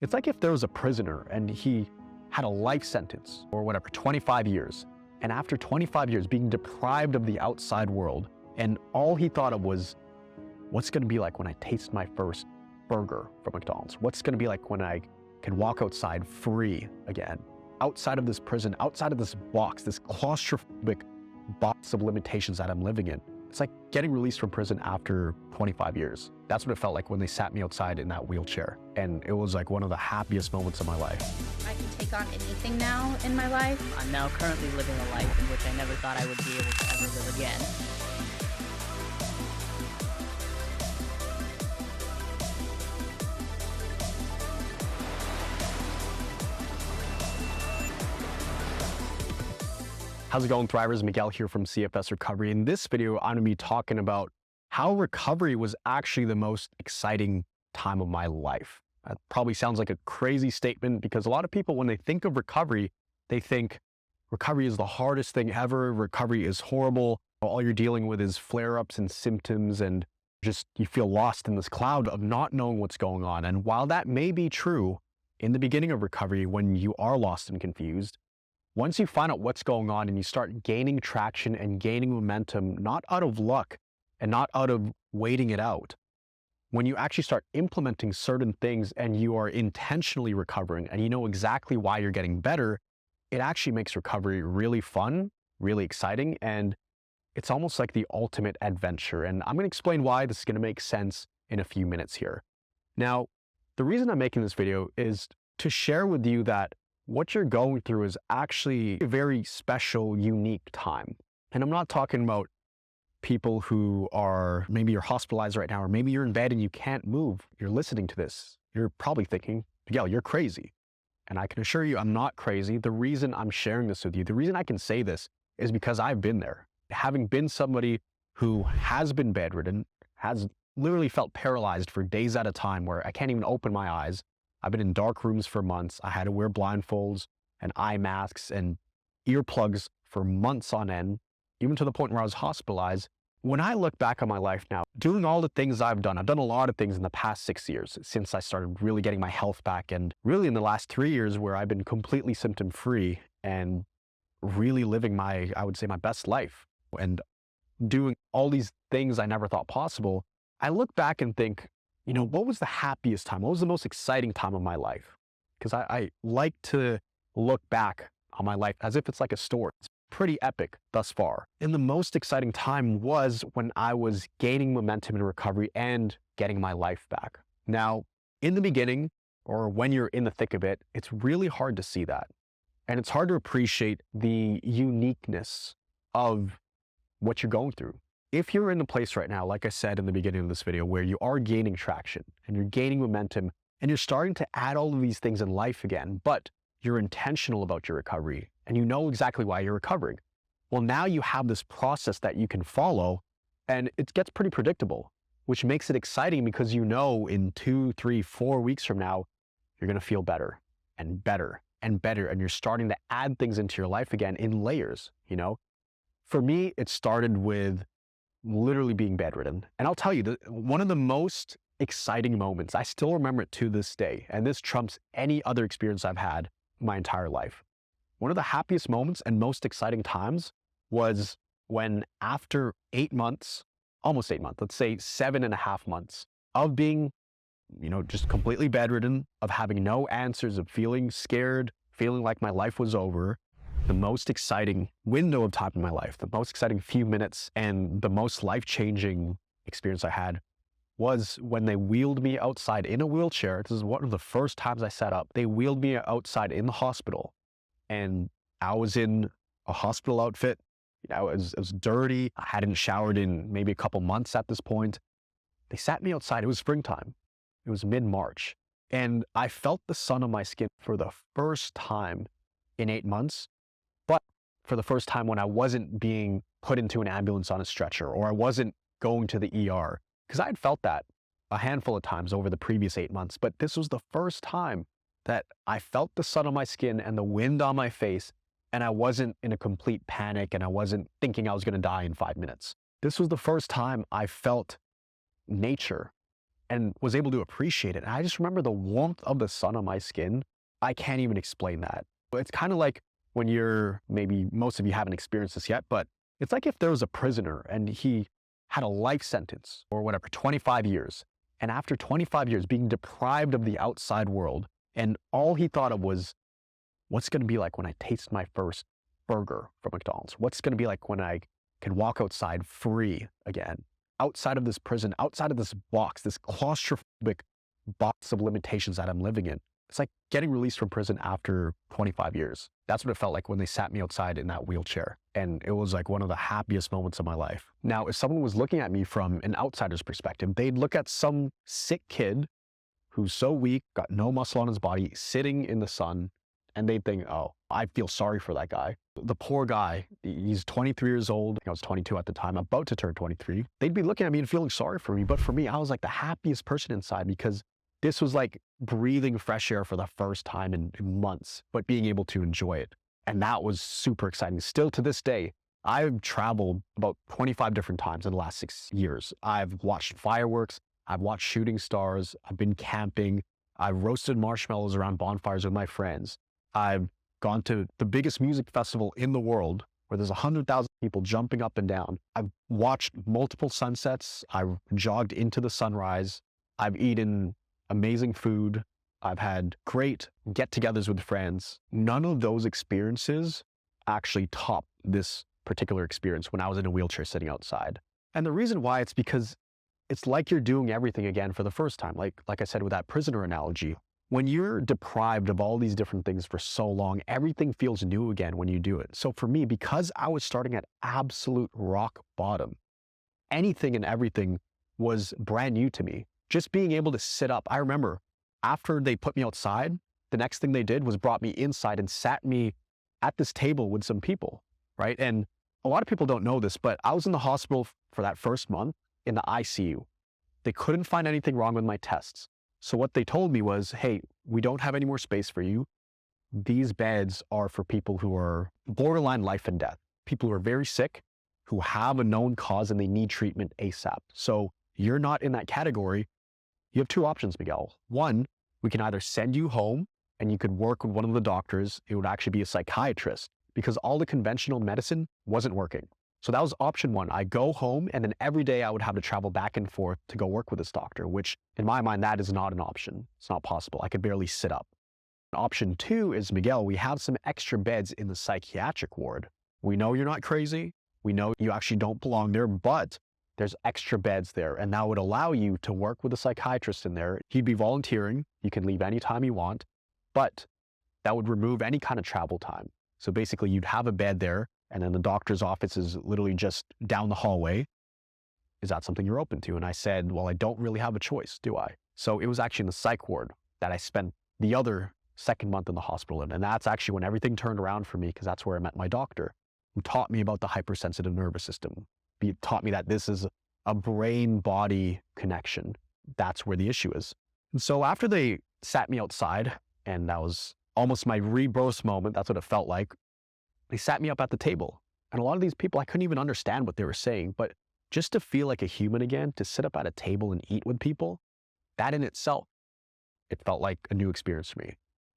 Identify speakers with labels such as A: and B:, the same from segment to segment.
A: It's like if there was a prisoner and he had a life sentence or whatever, 25 years. And after 25 years being deprived of the outside world, and all he thought of was, what's gonna be like when I taste my first burger from McDonald's? What's gonna be like when I can walk outside free again? Outside of this prison, outside of this box, this claustrophobic box of limitations that I'm living in. It's like getting released from prison after 25 years. That's what it felt like when they sat me outside in that wheelchair. And it was like one of the happiest moments of my life.
B: I can take on anything now in my life.
C: I'm now currently living a life in which I never thought I would be able to ever live again.
A: How's it going, Thrivers? Miguel here from CFS Recovery. In this video, I'm gonna be talking about how recovery was actually the most exciting time of my life. That probably sounds like a crazy statement because a lot of people, when they think of recovery, they think recovery is the hardest thing ever. Recovery is horrible. All you're dealing with is flare-ups and symptoms, and just you feel lost in this cloud of not knowing what's going on. And while that may be true in the beginning of recovery, when you are lost and confused, once you find out what's going on and you start gaining traction and gaining momentum, not out of luck and not out of waiting it out, when you actually start implementing certain things and you are intentionally recovering and you know exactly why you're getting better, it actually makes recovery really fun, really exciting, and it's almost like the ultimate adventure. And I'm going to explain why this is going to make sense in a few minutes here. Now, the reason I'm making this video is to share with you that what you're going through is actually a very special, unique time. And I'm not talking about people who are, maybe you're hospitalized right now, or maybe you're in bed and you can't move. You're listening to this. You're probably thinking, Miguel, you're crazy. And I can assure you I'm not crazy. The reason I'm sharing this with you, the reason I can say this is because I've been there. Having been somebody who has been bedridden, has literally felt paralyzed for days at a time where I can't even open my eyes. I've been in dark rooms for months. I had to wear blindfolds and eye masks and earplugs for months on end, even to the point where I was hospitalized. When I look back on my life now, doing all the things I've done a lot of things in the past 6 years since I started really getting my health back, and really in the last 3 years where I've been completely symptom-free and really living I would say my best life and doing all these things I never thought possible. I look back and think, you know, what was the happiest time? What was the most exciting time of my life? Because I like to look back on my life as if it's like a story. It's pretty epic thus far. And the most exciting time was when I was gaining momentum in recovery and getting my life back. Now, in the beginning, or when you're in the thick of it, it's really hard to see that. And it's hard to appreciate the uniqueness of what you're going through. If you're in a place right now, like I said in the beginning of this video, where you are gaining traction and you're gaining momentum and you're starting to add all of these things in life again, but you're intentional about your recovery and you know exactly why you're recovering, well, now you have this process that you can follow and it gets pretty predictable, which makes it exciting because you know in 2, 3, 4 weeks from now, you're going to feel better and better and better. And you're starting to add things into your life again in layers, you know? For me, it started with literally being bedridden. And I'll tell you, one of the most exciting moments, I still remember it to this day, and this trumps any other experience I've had my entire life. One of the happiest moments and most exciting times was when after 8 months, almost 8 months, let's say 7.5 months of being, you know, just completely bedridden, of having no answers, of feeling scared, feeling like my life was over, the most exciting window of time in my life, the most exciting few minutes and the most life-changing experience I had was when they wheeled me outside in a wheelchair. This is one of the first times I sat up. They wheeled me outside in the hospital and I was in a hospital outfit. You know, it was dirty. I hadn't showered in maybe a couple months at this point. They sat me outside. It was springtime. It was mid-March. And I felt the sun on my skin for the first time in 8 months. But for the first time when I wasn't being put into an ambulance on a stretcher or I wasn't going to the ER, because I had felt that a handful of times over the previous 8 months, but this was the first time that I felt the sun on my skin and the wind on my face, and I wasn't in a complete panic and I wasn't thinking I was going to die in 5 minutes. This was the first time I felt nature and was able to appreciate it. And I just remember the warmth of the sun on my skin. I can't even explain that. It's kind of like when maybe most of you haven't experienced this yet, but it's like if there was a prisoner and he had a life sentence or whatever, 25 years. And after 25 years being deprived of the outside world, and all he thought of was, what's going to be like when I taste my first burger from McDonald's? What's going to be like when I can walk outside free again, outside of this prison, outside of this box, this claustrophobic box of limitations that I'm living in? It's like getting released from prison after 25 years. That's what it felt like when they sat me outside in that wheelchair. And it was like one of the happiest moments of my life. Now, if someone was looking at me from an outsider's perspective, they'd look at some sick kid who's so weak, got no muscle on his body, sitting in the sun, and they'd think, oh, I feel sorry for that guy. The poor guy, he's 23 years old. I was 22 at the time, about to turn 23. They'd be looking at me and feeling sorry for me. But for me, I was like the happiest person inside, because this was like breathing fresh air for the first time in months, but being able to enjoy it. And that was super exciting. Still to this day, I've traveled about 25 different times in the last 6 years. I've watched fireworks. I've watched shooting stars. I've been camping. I've roasted marshmallows around bonfires with my friends. I've gone to the biggest music festival in the world where there's 100,000 people jumping up and down. I've watched multiple sunsets. I've jogged into the sunrise. I've eaten amazing food. I've had great get-togethers with friends. None of those experiences actually top this particular experience when I was in a wheelchair sitting outside. And the reason why, it's because it's like you're doing everything again for the first time. Like I said with that prisoner analogy, when you're deprived of all these different things for so long, everything feels new again when you do it. So for me, because I was starting at absolute rock bottom, anything and everything was brand new to me. Just being able to sit up. I remember after they put me outside, the next thing they did was brought me inside and sat me at this table with some people, right? And a lot of people don't know this, but I was in the hospital for that first month in the ICU. They couldn't find anything wrong with my tests. So what they told me was, hey, we don't have any more space for you. These beds are for people who are borderline life and death, people who are very sick, who have a known cause and they need treatment ASAP. So you're not in that category. You have two options, Miguel. One, we can either send you home and you could work with one of the doctors. It would actually be a psychiatrist, because all the conventional medicine wasn't working. So that was option one. I go home and then every day I would have to travel back and forth to go work with this doctor, which in my mind, that is not an option. It's not possible. I could barely sit up. Option two is, Miguel, we have some extra beds in the psychiatric ward. We know you're not crazy. We know you actually don't belong there, but there's extra beds there, and that would allow you to work with a psychiatrist in there. He'd be volunteering. You can leave anytime you want, but that would remove any kind of travel time. So basically you'd have a bed there, and then the doctor's office is literally just down the hallway. Is that something you're open to? And I said, well, I don't really have a choice, do I? So it was actually in the psych ward that I spent the other second month in the hospital in. And that's actually when everything turned around for me, because that's where I met my doctor, who taught me about the hypersensitive nervous system. He taught me that this is a brain-body connection. That's where the issue is. And so after they sat me outside, and that was almost my rebirth moment, that's what it felt like, they sat me up at the table. And a lot of these people, I couldn't even understand what they were saying, but just to feel like a human again, to sit up at a table and eat with people, that in itself, it felt like a new experience for me.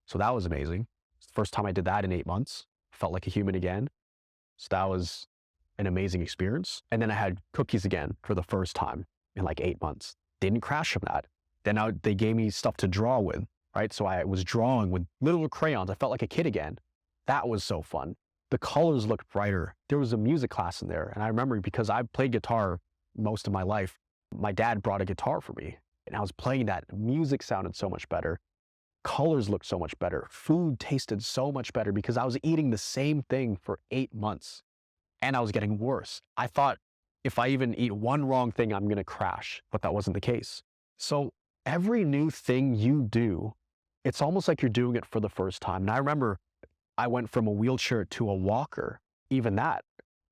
A: So that was amazing. It's the first time I did that in 8 months. Felt like a human again. So that was an amazing experience. And then I had cookies again for the first time in like 8 months. Didn't crash from that. Then they gave me stuff to draw with, right? So I was drawing with little crayons. I felt like a kid again. That was so fun. The colors looked brighter. There was a music class in there. And I remember, because I played guitar most of my life, my dad brought a guitar for me. And I was playing that. Music sounded so much better. Colors looked so much better. Food tasted so much better, because I was eating the same thing for 8 months. And I was getting worse. I thought if I even eat one wrong thing, I'm going to crash, but that wasn't the case. So every new thing you do, it's almost like you're doing it for the first time. And I remember I went from a wheelchair to a walker. Even that,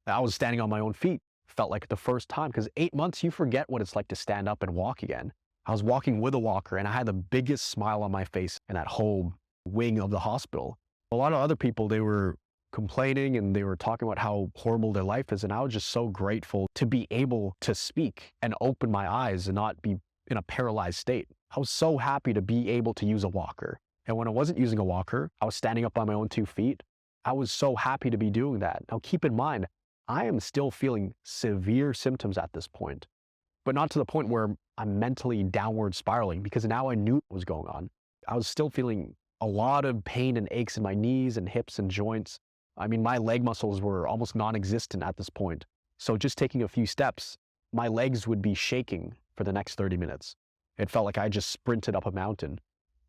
A: I was standing on my own feet. Felt like the first time, because 8 months, you forget what it's like to stand up and walk again. I was walking with a walker, and I had the biggest smile on my face in that whole wing of the hospital. A lot of other people, they were complaining and they were talking about how horrible their life is. And I was just so grateful to be able to speak and open my eyes and not be in a paralyzed state. I was so happy to be able to use a walker. And when I wasn't using a walker, I was standing up on my own 2 feet. I was so happy to be doing that. Now, keep in mind, I am still feeling severe symptoms at this point, but not to the point where I'm mentally downward spiraling, because now I knew what was going on. I was still feeling a lot of pain and aches in my knees and hips and joints. I mean, my leg muscles were almost non-existent at this point. So just taking a few steps, my legs would be shaking for the next 30 minutes. It felt like I just sprinted up a mountain.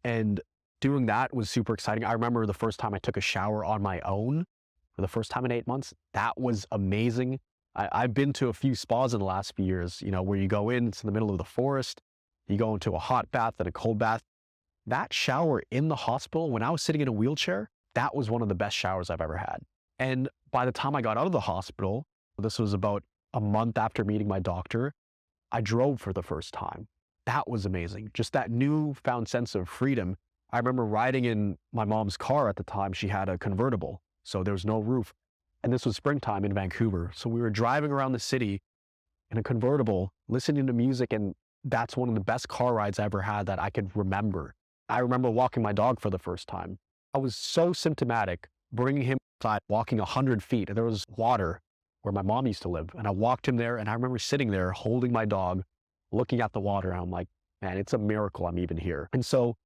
A: And doing that was super exciting. I remember the first time I took a shower on my own for the first time in 8 months. That was amazing. I've been to a few spas in the last few years, where you go into the middle of the forest, you go into a hot bath and a cold bath. That shower in the hospital, when I was sitting in a wheelchair, that was one of the best showers I've ever had. And by the time I got out of the hospital, this was about a month after meeting my doctor, I drove for the first time. That was amazing. Just that newfound sense of freedom. I remember riding in my mom's car at the time. She had a convertible, so there was no roof. And this was springtime in Vancouver. So we were driving around the city in a convertible, listening to music, and that's one of the best car rides I ever had that I could remember. I remember walking my dog for the first time. I was so symptomatic, bringing him outside, walking 100 feet. And there was water where my mom used to live. And I walked him there, and I remember sitting there holding my dog, looking at the water. And I'm like, man, it's a miracle I'm even here. And so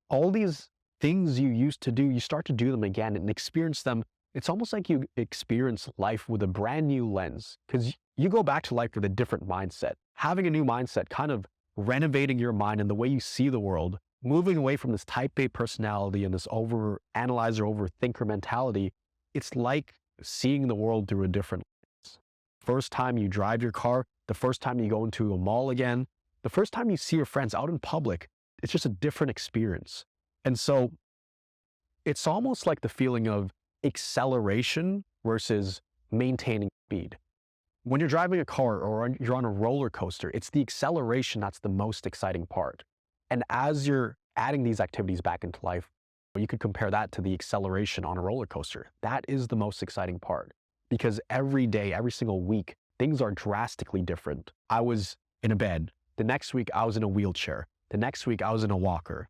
A: all these things you used to do, you start to do them again and experience them. It's almost like you experience life with a brand new lens, because you go back to life with a different mindset. Having a new mindset, kind of renovating your mind and the way you see the world, moving away from this type A personality and this over-analyzer, overthinker mentality. It's like seeing the world through a different lens. First time you drive your car, the first time you go into a mall again, the first time you see your friends out in public, it's just a different experience. And so it's almost like the feeling of acceleration versus maintaining speed. When you're driving a car or you're on a roller coaster, it's the acceleration that's the most exciting part. And as you're adding these activities back into life, you could compare that to the acceleration on a roller coaster. That is the most exciting part, because every day, every single week, things are drastically different. I was in a bed. The next week, I was in a wheelchair. The next week, I was in a walker.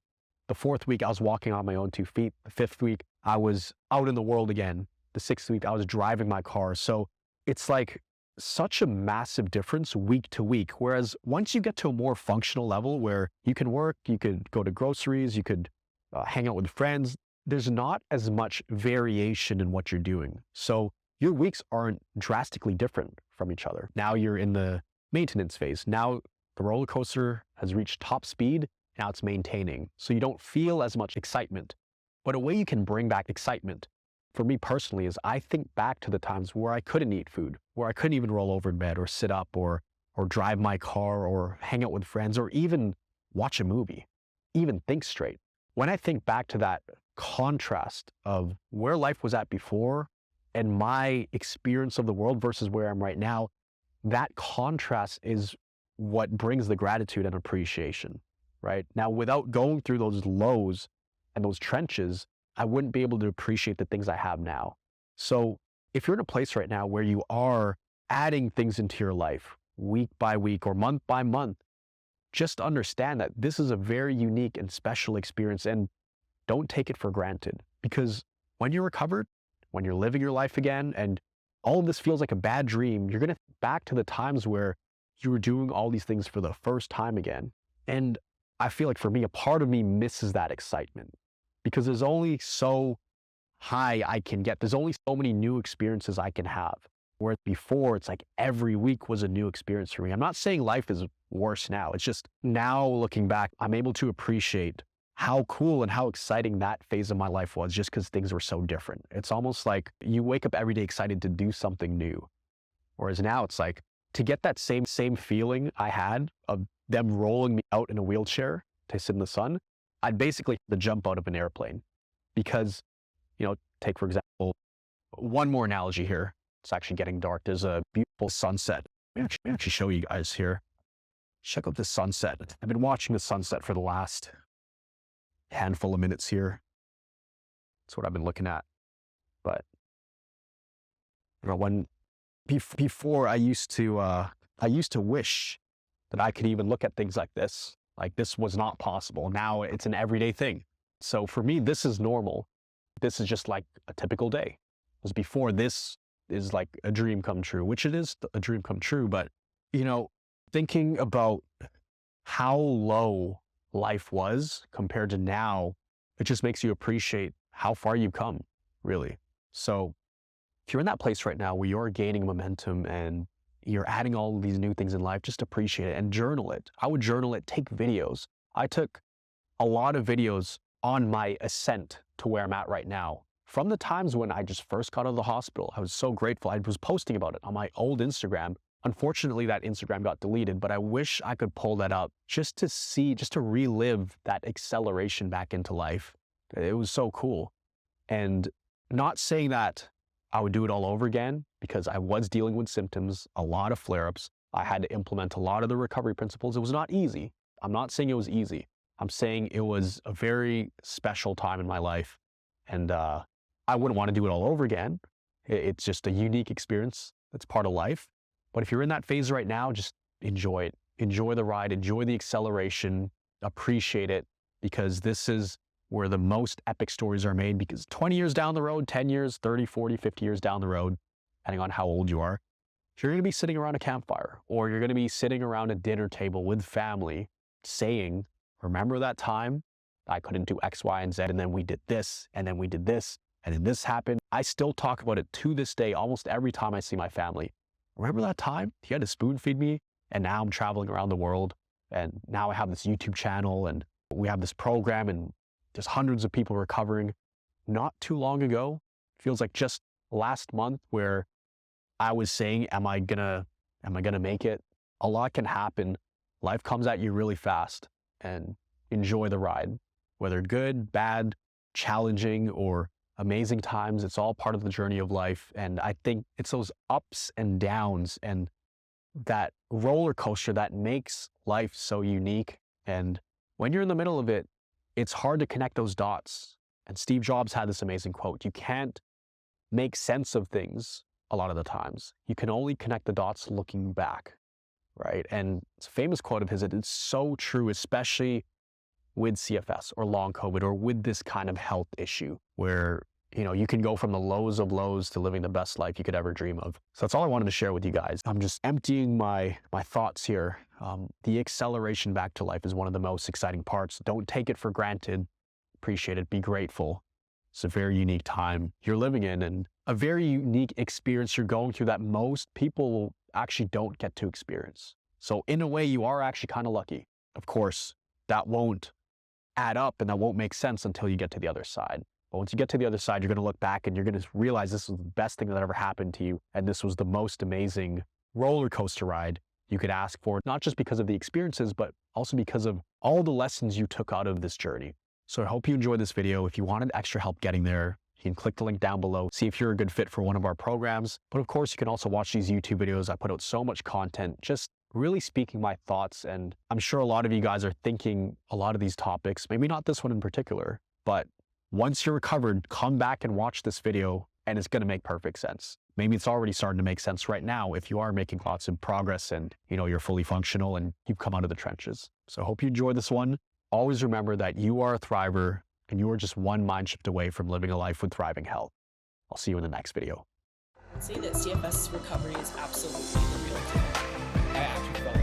A: The 4th week, I was walking on my own 2 feet. The 5th week, I was out in the world again. The 6th week, I was driving my car. So it's like such a massive difference week to week. Whereas once you get to a more functional level where you can work, you could go to groceries, you could hang out with friends, there's not as much variation in what you're doing. So your weeks aren't drastically different from each other. Now you're in the maintenance phase. Now the roller coaster has reached top speed. Now it's maintaining. So you don't feel as much excitement. But a way you can bring back excitement, for me personally, is I think back to the times where I couldn't eat food, where I couldn't even roll over in bed or sit up or drive my car or hang out with friends or even watch a movie, even think straight. When I think back to that contrast of where life was at before and my experience of the world versus where I'm right now, that contrast is what brings the gratitude and appreciation. Right? Now, without going through those lows and those trenches, I wouldn't be able to appreciate the things I have now. So if you're in a place right now where you are adding things into your life week by week or month by month, just understand that this is a very unique and special experience, and don't take it for granted. Because when you're recovered, when you're living your life again, and all of this feels like a bad dream, you're going to think back to the times where you were doing all these things for the first time again. And I feel like for me, a part of me misses that excitement, because there's only so high I can get. There's only so many new experiences I can have. Where before, it's like every week was a new experience for me. I'm not saying life is worse now. It's just now looking back, I'm able to appreciate how cool and how exciting that phase of my life was, just because things were so different. It's almost like you wake up every day excited to do something new. Whereas now it's like, to get that same feeling I had of them rolling me out in a wheelchair to sit in the sun, I'd basically have to jump out of an airplane. Because, take for example, one more analogy here. It's actually getting dark. There's a beautiful sunset. Let me actually show you guys here. Check out this sunset. I've been watching the sunset for the last handful of minutes here. That's what I've been looking at. But before I used to wish that I could even look at things like this. Like this was not possible. Now it's an everyday thing. So for me, this is normal. This is just like a typical day. Because before this is like a dream come true, which it is a dream come true. But, thinking about how low life was compared to now, it just makes you appreciate how far you've come, really. So if you're in that place right now where you're gaining momentum and you're adding all of these new things in life, just appreciate it and journal it. I would journal it, take videos. I took a lot of videos on my ascent to where I'm at right now. From the times when I just first got out of the hospital, I was so grateful. I was posting about it on my old Instagram. Unfortunately, that Instagram got deleted, but I wish I could pull that up just to relive that acceleration back into life. It was so cool. And not saying that I would do it all over again, because I was dealing with symptoms, a lot of flare-ups. I had to implement a lot of the recovery principles. It was not easy. I'm not saying it was easy. I'm saying it was a very special time in my life. And I wouldn't want to do it all over again. It's just a unique experience. That's part of life. But if you're in that phase right now, just enjoy it. Enjoy the ride, enjoy the acceleration, appreciate it, because this is where the most epic stories are made. Because 20 years down the road, 10 years, 30, 40, 50 years down the road, depending on how old you are, you're going to be sitting around a campfire, or you're going to be sitting around a dinner table with family saying, remember that time I couldn't do X, Y, and Z, and then we did this, and then we did this, and then this happened. I still talk about it to this day, almost every time I see my family. Remember that time you had to spoon feed me, and now I'm traveling around the world, and now I have this YouTube channel, and we have this program, and there's hundreds of people recovering. Not too long ago, feels like just last month, where I was saying, am I gonna make it? A lot can happen. Life comes at you really fast, and enjoy the ride. Whether good, bad, challenging, or amazing times, it's all part of the journey of life. And I think it's those ups and downs and that roller coaster that makes life so unique. And when you're in the middle of it, it's hard to connect those dots. And Steve Jobs had this amazing quote: you can't make sense of things a lot of the times. You can only connect the dots looking back, right? And it's a famous quote of his, it's so true, especially with CFS or long COVID or with this kind of health issue where, you can go from the lows of lows to living the best life you could ever dream of. So that's all I wanted to share with you guys. I'm just emptying my thoughts here. The acceleration back to life is one of the most exciting parts. Don't take it for granted. Appreciate it. Be grateful. It's a very unique time you're living in, and a very unique experience you're going through that most people actually don't get to experience. So in a way, you are actually kind of lucky. Of course, that won't add up and that won't make sense until you get to the other side. But once you get to the other side, you're going to look back and you're going to realize this was the best thing that ever happened to you. And this was the most amazing roller coaster ride you could ask for, not just because of the experiences, but also because of all the lessons you took out of this journey. So I hope you enjoyed this video. If you wanted extra help getting there, you can click the link down below, see if you're a good fit for one of our programs. But of course, you can also watch these YouTube videos. I put out so much content, just really speaking my thoughts. And I'm sure a lot of you guys are thinking a lot of these topics, maybe not this one in particular, but once you're recovered, come back and watch this video and it's going to make perfect sense. Maybe it's already starting to make sense right now if you are making lots of progress and you're fully functional and you've come out of the trenches. So I hope you enjoyed this one. Always remember that you are a thriver and you are just one mind shift away from living a life with thriving health. I'll see you in the next video.
D: I'd say that CFS recovery is absolutely the real deal. I actually felt